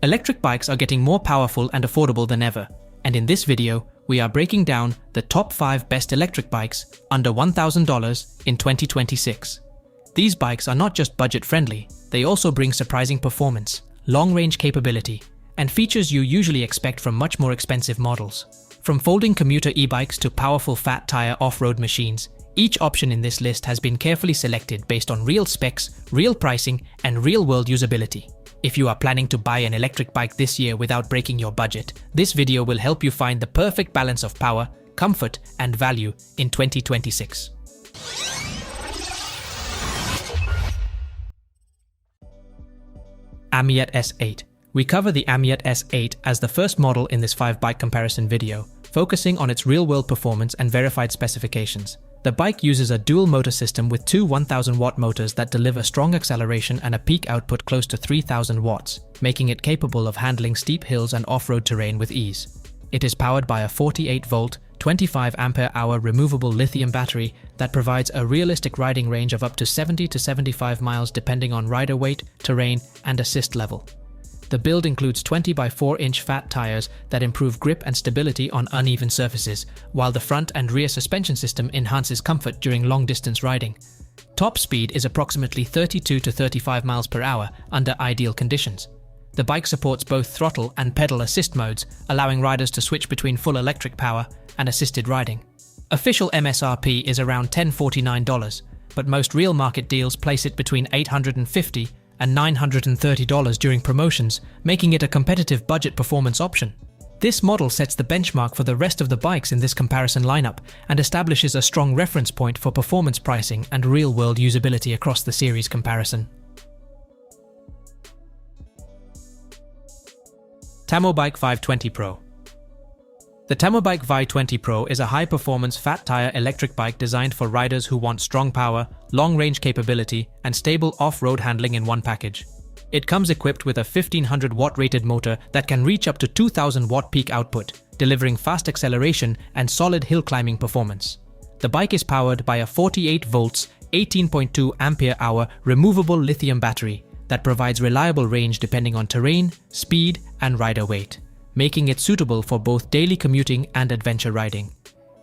Electric bikes are getting more powerful and affordable than ever, and in this video, we are breaking down the top 5 best electric bikes under $1,000 in 2026. These bikes are not just budget-friendly, they also bring surprising performance, long-range capability, and features you usually expect from much more expensive models. From folding commuter e-bikes to powerful fat-tire off-road machines, each option in this list has been carefully selected based on real specs, real pricing, and real-world usability. If you are planning to buy an electric bike this year without breaking your budget, this video will help you find the perfect balance of power, comfort, and value in 2026. AMYET S8. We cover the AMYET S8 as the first model in this 5-bike comparison video, focusing on its real-world performance and verified specifications. The bike uses a dual motor system with two 1000-watt motors that deliver strong acceleration and a peak output close to 3000 watts, making it capable of handling steep hills and off-road terrain with ease. It is powered by a 48-volt, 25 ampere-hour removable lithium battery that provides a realistic riding range of up to 70 to 75 miles depending on rider weight, terrain, and assist level. The build includes 20 by 4-inch fat tires that improve grip and stability on uneven surfaces, while the front and rear suspension system enhances comfort during long-distance riding. Top speed is approximately 32 to 35 miles per hour under ideal conditions. The bike supports both throttle and pedal assist modes, allowing riders to switch between full electric power and assisted riding. Official MSRP is around $1,049, but most real market deals place it between $850 and $930 during promotions, making it a competitive budget performance option. This model sets the benchmark for the rest of the bikes in this comparison lineup and establishes a strong reference point for performance pricing and real-world usability across the series comparison. Tamobyke V20 PRO. The Tamobyke V20 PRO is a high-performance fat-tire electric bike designed for riders who want strong power, long-range capability, and stable off-road handling in one package. It comes equipped with a 1500-watt rated motor that can reach up to 2000-watt peak output, delivering fast acceleration and solid hill climbing performance. The bike is powered by a 48 volts, 18.2 ampere-hour removable lithium battery that provides reliable range depending on terrain, speed, and rider weight, making it suitable for both daily commuting and adventure riding.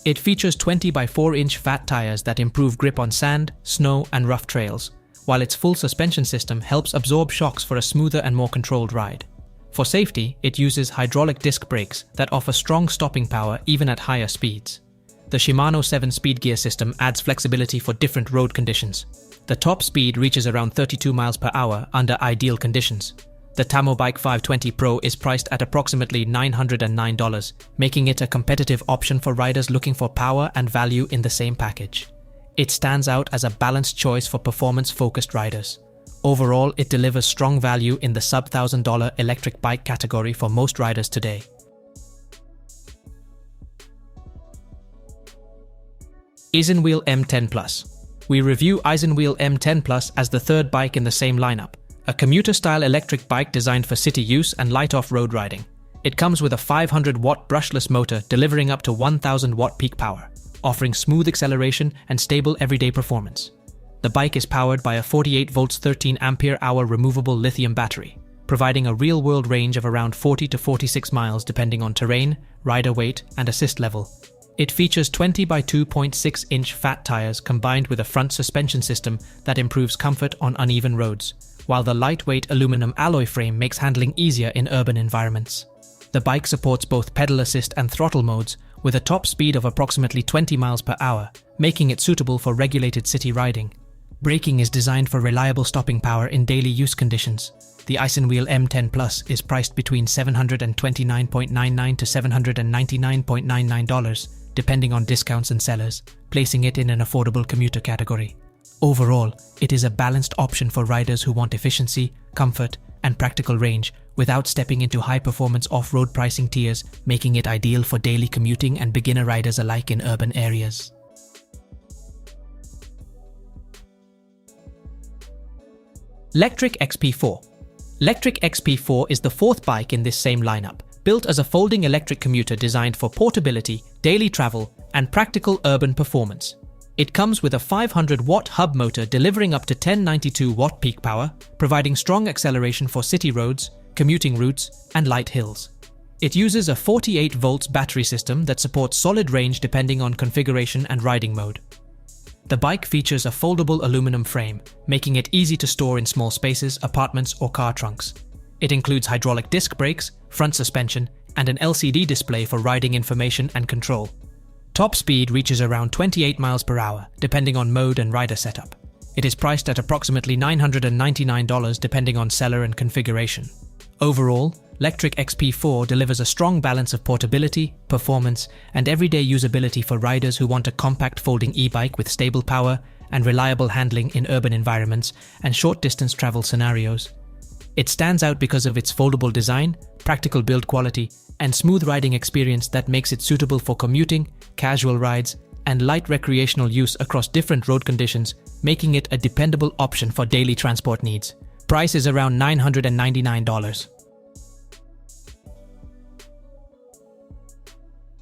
It features 20 by 4-inch fat tires that improve grip on sand, snow, and rough trails, while its full suspension system helps absorb shocks for a smoother and more controlled ride. For safety, it uses hydraulic disc brakes that offer strong stopping power even at higher speeds. The Shimano 7-speed gear system adds flexibility for different road conditions. The top speed reaches around 32 miles per hour under ideal conditions. The Tamobyke V20 PRO is priced at approximately $909, making it a competitive option for riders looking for power and value in the same package. It stands out as a balanced choice for performance-focused riders. Overall, it delivers strong value in the sub-$1,000 electric bike category for most riders today. Isinwheel M10 Plus. We review Isinwheel M10 Plus as the third bike in the same lineup. A commuter-style electric bike designed for city use and light off-road riding. It comes with a 500-watt brushless motor delivering up to 1000-watt peak power, offering smooth acceleration and stable everyday performance. The bike is powered by a 48 volts 13 ampere-hour removable lithium battery, providing a real-world range of around 40 to 46 miles depending on terrain, rider weight, and assist level. It features 20 by 2.6-inch fat tires combined with a front suspension system that improves comfort on uneven roads, while the lightweight aluminum alloy frame makes handling easier in urban environments. The bike supports both pedal assist and throttle modes, with a top speed of approximately 20 miles per hour, making it suitable for regulated city riding. Braking is designed for reliable stopping power in daily use conditions. The Isinwheel M10 Plus is priced between $729.99 to $799.99, depending on discounts and sellers, placing it in an affordable commuter category. Overall, it is a balanced option for riders who want efficiency, comfort, and practical range without stepping into high-performance off-road pricing tiers, making it ideal for daily commuting and beginner riders alike in urban areas. Lectric XP4. Lectric XP4 is the fourth bike in this same lineup, built as a folding electric commuter designed for portability, daily travel, and practical urban performance. It comes with a 500-watt hub motor delivering up to 1092-watt peak power, providing strong acceleration for city roads, commuting routes, and light hills. It uses a 48 volts battery system that supports solid range depending on configuration and riding mode. The bike features a foldable aluminum frame, making it easy to store in small spaces, apartments, or car trunks. It includes hydraulic disc brakes, front suspension, and an LCD display for riding information and control. Top speed reaches around 28 miles per hour, depending on mode and rider setup. It is priced at approximately $999 depending on seller and configuration. Overall, Lectric XP4 delivers a strong balance of portability, performance, and everyday usability for riders who want a compact folding e-bike with stable power and reliable handling in urban environments and short-distance travel scenarios. It stands out because of its foldable design, practical build quality, and smooth riding experience that makes it suitable for commuting, casual rides, and light recreational use across different road conditions, making it a dependable option for daily transport needs. Price is around $999.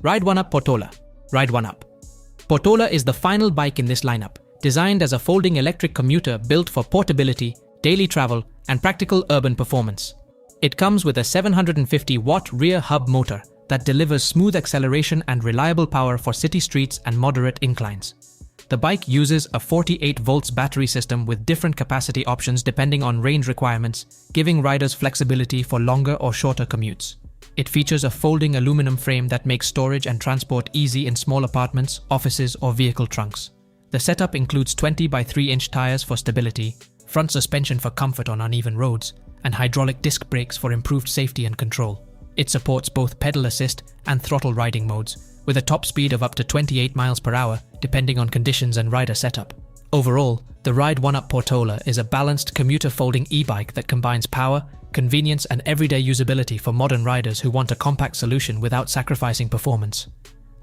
Ride1Up Portola. Ride1Up Portola is the final bike in this lineup, designed as a folding electric commuter built for portability, daily travel, and practical urban performance. It comes with a 750-watt rear hub motor that delivers smooth acceleration and reliable power for city streets and moderate inclines. The bike uses a 48 volts battery system with different capacity options depending on range requirements, giving riders flexibility for longer or shorter commutes. It features a folding aluminum frame that makes storage and transport easy in small apartments, offices, or vehicle trunks. The setup includes 20 by 3-inch tires for stability, front suspension for comfort on uneven roads, and hydraulic disc brakes for improved safety and control. It supports both pedal assist and throttle riding modes, with a top speed of up to 28 miles per hour, depending on conditions and rider setup. Overall, the Ride1Up Portola is a balanced commuter folding e-bike that combines power, convenience, and everyday usability for modern riders who want a compact solution without sacrificing performance.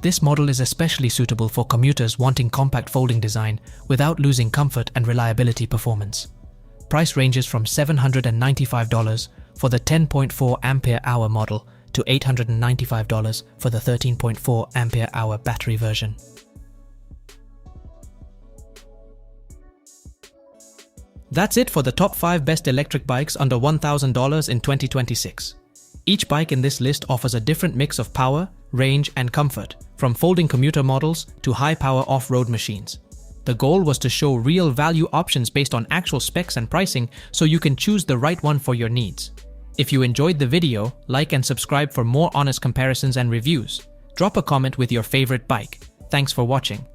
This model is especially suitable for commuters wanting compact folding design without losing comfort and reliability performance. Price ranges from $795 for the 10.4 ampere-hour model to $895 for the 13.4 ampere-hour battery version. That's it for the top 5 best electric bikes under $1,000 in 2026. Each bike in this list offers a different mix of power, range, and comfort, from folding commuter models to high-power off-road machines. The goal was to show real value options based on actual specs and pricing so you can choose the right one for your needs. If you enjoyed the video, like and subscribe for more honest comparisons and reviews. Drop a comment with your favorite bike. Thanks for watching.